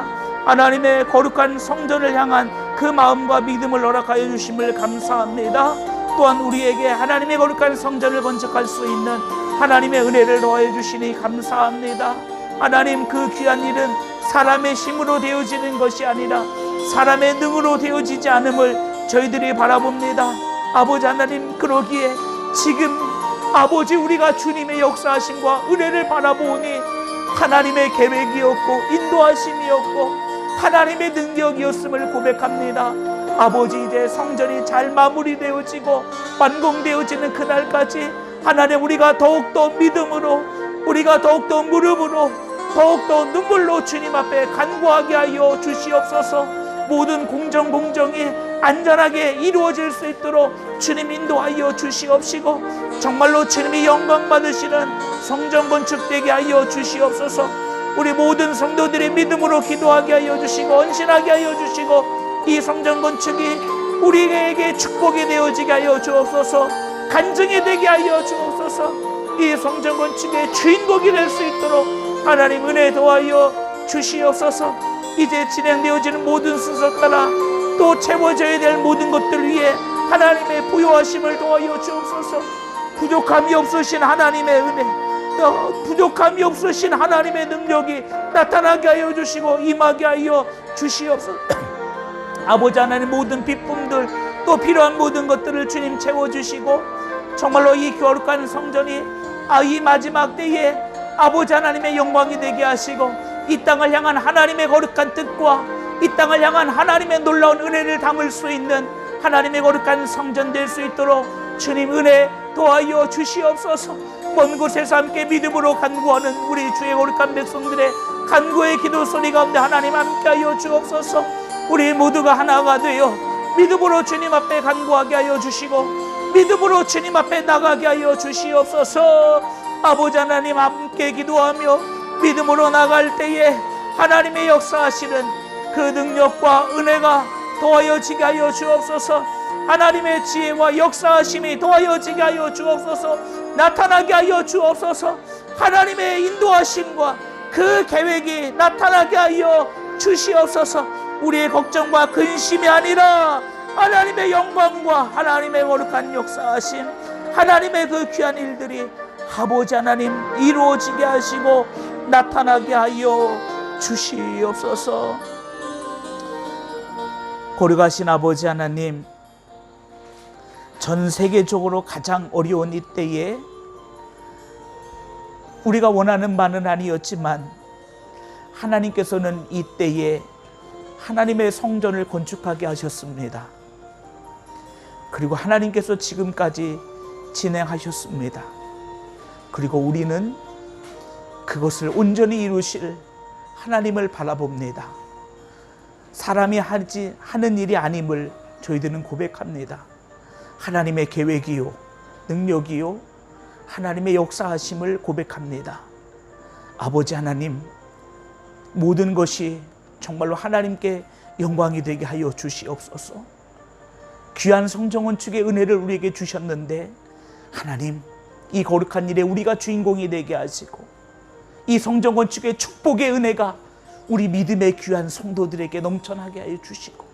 하나님의 거룩한 성전을 향한 그 마음과 믿음을 허락하여 주심을 감사합니다. 또한 우리에게 하나님의 거룩한 성전을 건축할 수 있는 하나님의 은혜를 더하여 주시니 감사합니다. 하나님, 그 귀한 일은 사람의 힘으로 되어지는 것이 아니라 사람의 능으로 되어지지 않음을 저희들이 바라봅니다. 아버지 하나님, 그러기에 지금 아버지 우리가 주님의 역사하심과 은혜를 바라보니 하나님의 계획이었고 인도하심이었고 하나님의 능력이었음을 고백합니다. 아버지, 이제 성전이 잘 마무리되어지고 완공되어지는 그날까지 하나님, 우리가 더욱더 믿음으로, 우리가 더욱더 무릎으로, 더욱더 눈물로 주님 앞에 간구하게 하여 주시옵소서. 모든 공정이 안전하게 이루어질 수 있도록 주님 인도하여 주시옵시고, 정말로 주님이 영광 받으시는 성전 건축되게 하여 주시옵소서. 우리 모든 성도들이 믿음으로 기도하게 하여 주시고 헌신하게 하여 주시고, 이 성전 건축이 우리에게 축복이 되어지게 하여 주옵소서. 간증이 되게 하여 주옵소서. 이 성전 건축의 주인공이 될 수 있도록 하나님 은혜 도하여 주시옵소서. 이제 진행되어지는 모든 순서 따라 또 채워져야 될 모든 것들 위해 하나님의 부요하심을 도하여 주옵소서. 부족함이 없으신 하나님의 은혜, 부족함이 없으신 하나님의 능력이 나타나게 하여 주시고 임하게 하여 주시옵소서. 아버지 하나님, 모든 비품들 또 필요한 모든 것들을 주님 채워주시고, 정말로 이 거룩한 성전이 이 마지막 때에 아버지 하나님의 영광이 되게 하시고, 이 땅을 향한 하나님의 거룩한 뜻과 이 땅을 향한 하나님의 놀라운 은혜를 담을 수 있는 하나님의 거룩한 성전 될 수 있도록 주님 은혜 도하여 주시옵소서. 먼 곳에서 함께 믿음으로 간구하는 우리 주의 거룩한 백성들의 간구의 기도 소리 가운데 하나님 함께하여 주옵소서. 우리 모두가 하나가 되어 믿음으로 주님 앞에 간구하게 하여 주시고, 믿음으로 주님 앞에 나가게 하여 주시옵소서. 아버지 하나님, 함께 기도하며 믿음으로 나갈 때에 하나님의 역사하시는 그 능력과 은혜가 도와여지게 하여 주옵소서. 하나님의 지혜와 역사하심이 도와여지게 하여 주옵소서. 나타나게 하여 주옵소서. 하나님의 인도하심과 그 계획이 나타나게 하여 주시옵소서. 우리의 걱정과 근심이 아니라 하나님의 영광과 하나님의 거룩한 역사하심, 하나님의 그 귀한 일들이 아버지 하나님 이루어지게 하시고 나타나게 하여 주시옵소서. 거룩하신 아버지 하나님, 전 세계적으로 가장 어려운 이때에 우리가 원하는 바는 아니었지만 하나님께서는 이때에 하나님의 성전을 건축하게 하셨습니다. 그리고 하나님께서 지금까지 진행하셨습니다. 그리고 우리는 그것을 온전히 이루실 하나님을 바라봅니다. 사람이 하는 일이 아님을 저희들은 고백합니다. 하나님의 계획이요, 능력이요, 하나님의 역사하심을 고백합니다. 아버지 하나님, 모든 것이 정말로 하나님께 영광이 되게 하여 주시옵소서. 귀한 성전 건축의 은혜를 우리에게 주셨는데 하나님, 이 거룩한 일에 우리가 주인공이 되게 하시고 이 성전 건축의 축복의 은혜가 우리 믿음의 귀한 성도들에게 넘쳐나게 하여 주시고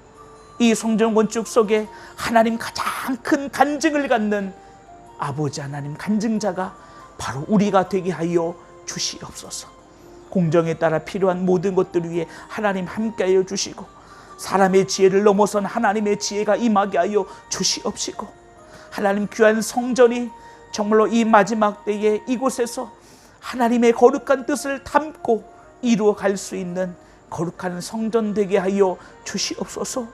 이 성전 건축 속에 하나님 가장 큰 간증을 갖는 아버지 하나님, 간증자가 바로 우리가 되게 하여 주시옵소서. 공정에 따라 필요한 모든 것들 위해 하나님 함께하여 주시고 사람의 지혜를 넘어선 하나님의 지혜가 임하게 하여 주시옵시고 하나님, 귀한 성전이 정말로 이 마지막 때에 이곳에서 하나님의 거룩한 뜻을 담고 이루어갈 수 있는 거룩한 성전 되게 하여 주시옵소서.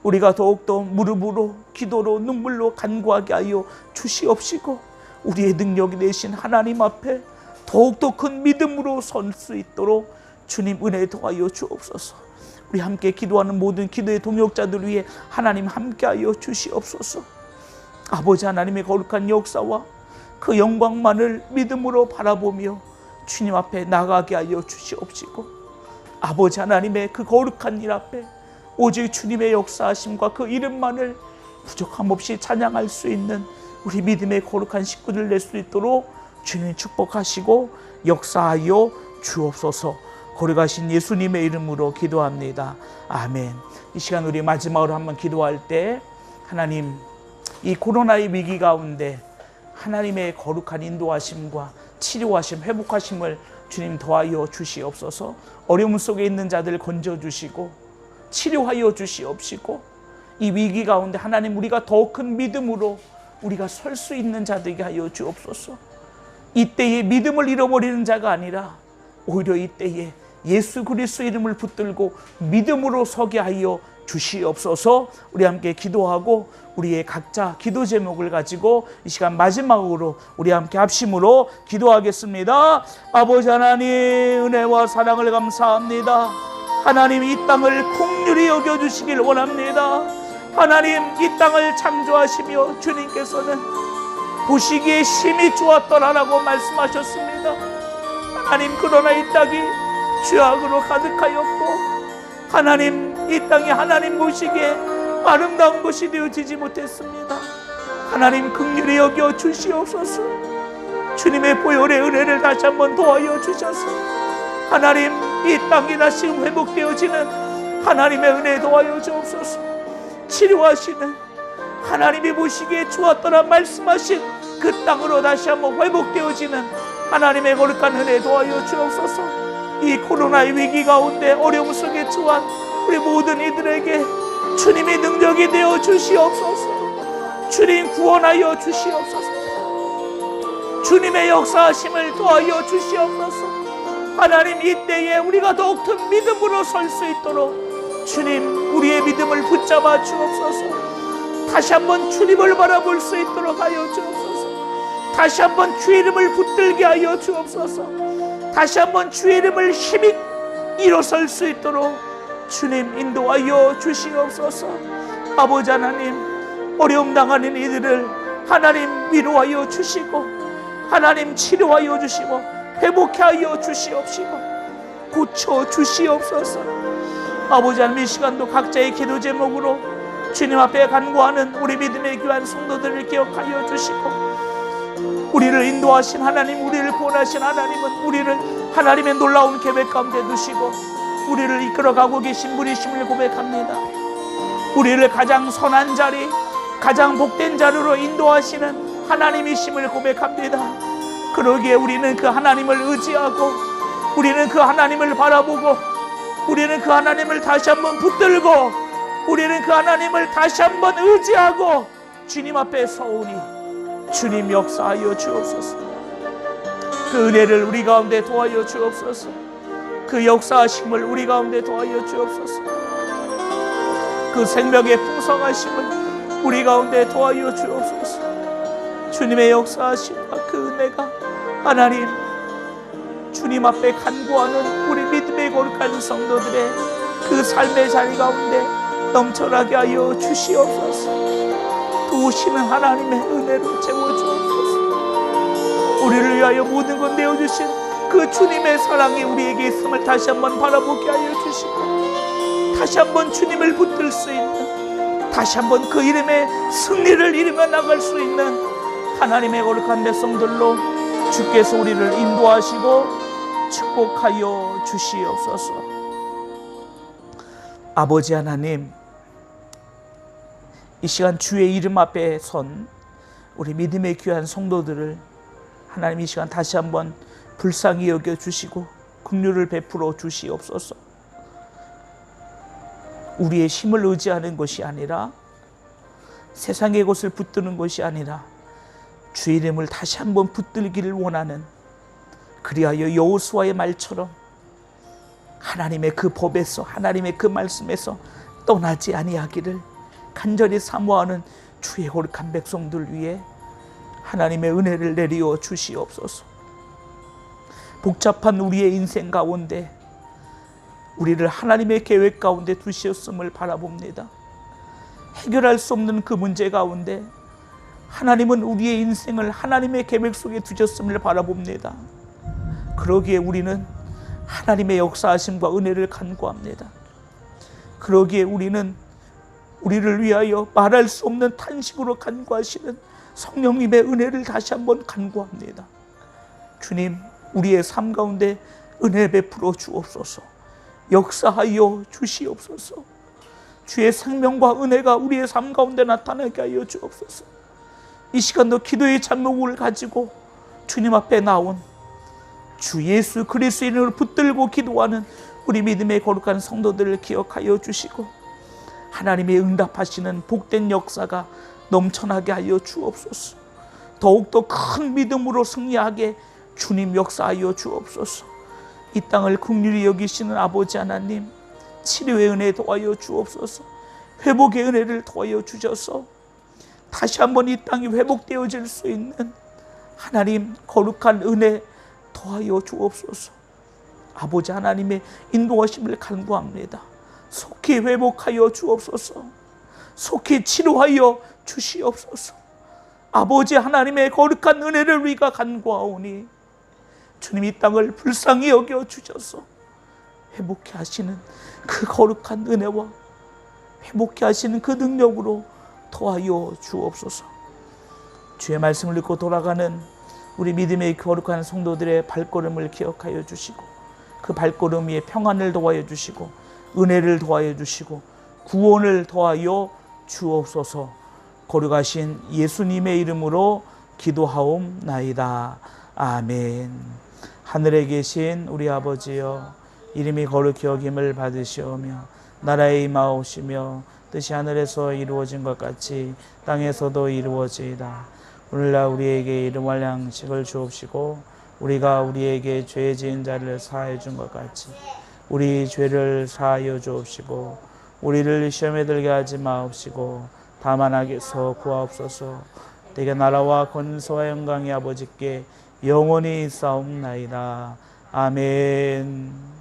우리가 더욱더 무릎으로, 기도로, 눈물로 간구하게 하여 주시옵시고 우리의 능력이 되신 하나님 앞에 더욱더 큰 믿음으로 설 수 있도록 주님 은혜 더하여 주옵소서. 우리 함께 기도하는 모든 기도의 동역자들 위해 하나님 함께하여 주시옵소서. 아버지 하나님의 거룩한 역사와 그 영광만을 믿음으로 바라보며 주님 앞에 나가게 하여 주시옵시고 아버지 하나님의 그 거룩한 일 앞에 오직 주님의 역사하심과 그 이름만을 부족함 없이 찬양할 수 있는 우리 믿음의 거룩한 식구들 낼 수 있도록 주님 축복하시고 역사하여 주옵소서. 거룩하신 예수님의 이름으로 기도합니다. 아멘. 이 시간 우리 마지막으로 한번 기도할 때 하나님, 이 코로나의 위기 가운데 하나님의 거룩한 인도하심과 치료하심, 회복하심을 주님 더하여 주시옵소서. 어려움 속에 있는 자들 건져주시고 치료하여 주시옵시고 이 위기 가운데 하나님, 우리가 더 큰 믿음으로 우리가 설 수 있는 자 되게 하여 주옵소서. 이때에 믿음을 잃어버리는 자가 아니라 오히려 이때에 예수 그리스도 이름을 붙들고 믿음으로 서게 하여 주시옵소서. 우리 함께 기도하고 우리의 각자 기도 제목을 가지고 이 시간 마지막으로 우리 함께 합심으로 기도하겠습니다. 아버지 하나님, 은혜와 사랑을 감사합니다. 하나님, 이 땅을 긍휼히 여겨주시길 원합니다. 하나님, 이 땅을 창조하시며 주님께서는 보시기에 심히 좋았더라라고 말씀하셨습니다. 하나님, 그러나 이 땅이 죄악으로 가득하였고 하나님, 이 땅이 하나님 보시기에 아름다운 것이 되어지지 못했습니다. 하나님, 긍휼히 여겨 주시옵소서. 주님의 보혈의 은혜를 다시 한번 도와여 주셔서 하나님, 이 땅이 다시 회복되어지는 하나님의 은혜 도와여 주옵소서. 치료하시는 하나님이 보시기에 좋았더라 말씀하신 그 땅으로 다시 한번 회복되어지는 하나님의 거룩한 은혜 도와여 주옵소서. 이 코로나의 위기 가운데 어려움 속에 처한 우리 모든 이들에게 주님의 능력이 되어 주시옵소서. 주님 구원하여 주시옵소서. 주님의 역사하심을 도와여 주시옵소서. 하나님, 이때에 우리가 더욱 큰 믿음으로 설 수 있도록 주님, 우리의 믿음을 붙잡아 주옵소서. 다시 한번 주님을 바라볼 수 있도록 하여 주옵소서. 다시 한번 주의 이름을 붙들게 하여 주옵소서. 다시 한번 주의 이름을 힘이 일어설 수 있도록 주님 인도하여 주시옵소서. 아버지 하나님, 어려움 당하는 이들을 하나님 위로하여 주시고 하나님 치료하여 주시고 회복케 하여 주시옵시고 고쳐 주시옵소서. 아버지 하나님, 이 시간도 각자의 기도 제목으로 주님 앞에 간구하는 우리 믿음의 귀한 성도들을 기억하여 주시고, 우리를 인도하신 하나님, 우리를 구원하신 하나님은 우리를 하나님의 놀라운 계획 가운데 두시고 우리를 이끌어가고 계신 분이심을 고백합니다. 우리를 가장 선한 자리, 가장 복된 자리로 인도하시는 하나님이심을 고백합니다. 그러기에 우리는 그 하나님을 의지하고, 우리는 그 하나님을 바라보고, 우리는 그 하나님을 다시 한번 붙들고, 우리는 그 하나님을 다시 한번 의지하고 주님 앞에 서오니 주님 역사하여 주옵소서. 그 은혜를 우리 가운데 도와여 주옵소서. 그 역사하심을 우리 가운데 도와여 주옵소서. 그 생명의 풍성하심을 우리 가운데 도와여 주옵소서. 주님의 역사하심과 그 은혜가 하나님, 주님 앞에 간구하는 우리 믿음의 거룩한 성도들의 그 삶의 자리 가운데 넘쳐나게 하여 주시옵소서. 도우시는 하나님의 은혜로 채워주옵소서. 우리를 위하여 모든 것 내어주신 그 주님의 사랑이 우리에게 있음을 다시 한번 바라보게 하여 주시고, 다시 한번 주님을 붙들 수 있는, 다시 한번 그 이름의 승리를 이루며 나갈 수 있는 하나님의 거룩한 백성들로 주께서 우리를 인도하시고 축복하여 주시옵소서. 아버지 하나님, 이 시간 주의 이름 앞에 선 우리 믿음의 귀한 성도들을 하나님 이 시간 다시 한번 불쌍히 여겨 주시고 긍휼을 베풀어 주시옵소서. 우리의 힘을 의지하는 것이 아니라, 세상의 것을 붙드는 것이 아니라 주의 이름을 다시 한번 붙들기를 원하는, 그리하여 여호수아의 말처럼 하나님의 그 법에서, 하나님의 그 말씀에서 떠나지 아니하기를 간절히 사모하는 주의 거룩한 백성들 위해 하나님의 은혜를 내리어 주시옵소서. 복잡한 우리의 인생 가운데 우리를 하나님의 계획 가운데 두셨음을 바라봅니다. 해결할 수 없는 그 문제 가운데 하나님은 우리의 인생을 하나님의 계획 속에 두셨음을 바라봅니다. 그러기에 우리는 하나님의 역사하심과 은혜를 간구합니다. 그러기에 우리는 우리를 위하여 말할 수 없는 탄식으로 간구하시는 성령님의 은혜를 다시 한번 간구합니다. 주님, 우리의 삶 가운데 은혜 베풀어 주옵소서. 역사하여 주시옵소서. 주의 생명과 은혜가 우리의 삶 가운데 나타나게 하여 주옵소서. 이 시간도 기도의 제목을 가지고 주님 앞에 나온 주 예수 그리스도인을 붙들고 기도하는 우리 믿음의 거룩한 성도들을 기억하여 주시고, 하나님의 응답하시는 복된 역사가 넘쳐나게 하여 주옵소서. 더욱더 큰 믿음으로 승리하게 주님 역사하여 주옵소서. 이 땅을 긍휼히 여기시는 아버지 하나님, 치료의 은혜 도와여 주옵소서. 회복의 은혜를 도와여 주셔서 다시 한번 이 땅이 회복되어질 수 있는 하나님 거룩한 은혜 도와여 주옵소서. 아버지 하나님의 인도하심을 간구합니다. 속히 회복하여 주옵소서. 속히 치료하여 주시옵소서. 아버지 하나님의 거룩한 은혜를 우리가 간구하오니 주님 이 땅을 불쌍히 여겨 주셔서 회복케 하시는 그 거룩한 은혜와 회복케 하시는 그 능력으로 도와여 주옵소서. 주의 말씀을 읽고 돌아가는 우리 믿음의 거룩한 성도들의 발걸음을 기억하여 주시고, 그 발걸음 위에 평안을 도와여 주시고, 은혜를 도와여 주시고, 구원을 도와여 주옵소서. 거룩하신 예수님의 이름으로 기도하옵나이다. 아멘. 하늘에 계신 우리 아버지여, 이름이 거룩히 여김을 받으시오며 나라에 임하옵시며 뜻이 하늘에서 이루어진 것 같이 땅에서도 이루어지이다. 오늘날 우리에게 일용할 양식을 주옵시고, 우리가 우리에게 죄 지은 자를 사하여 준 것 같이 우리 죄를 사하여 주옵시고, 우리를 시험에 들게 하지 마옵시고 다만 악에서 구하옵소서. 내게 나라와 권세와 영광이 아버지께 영원히 있사옵나이다. 아멘.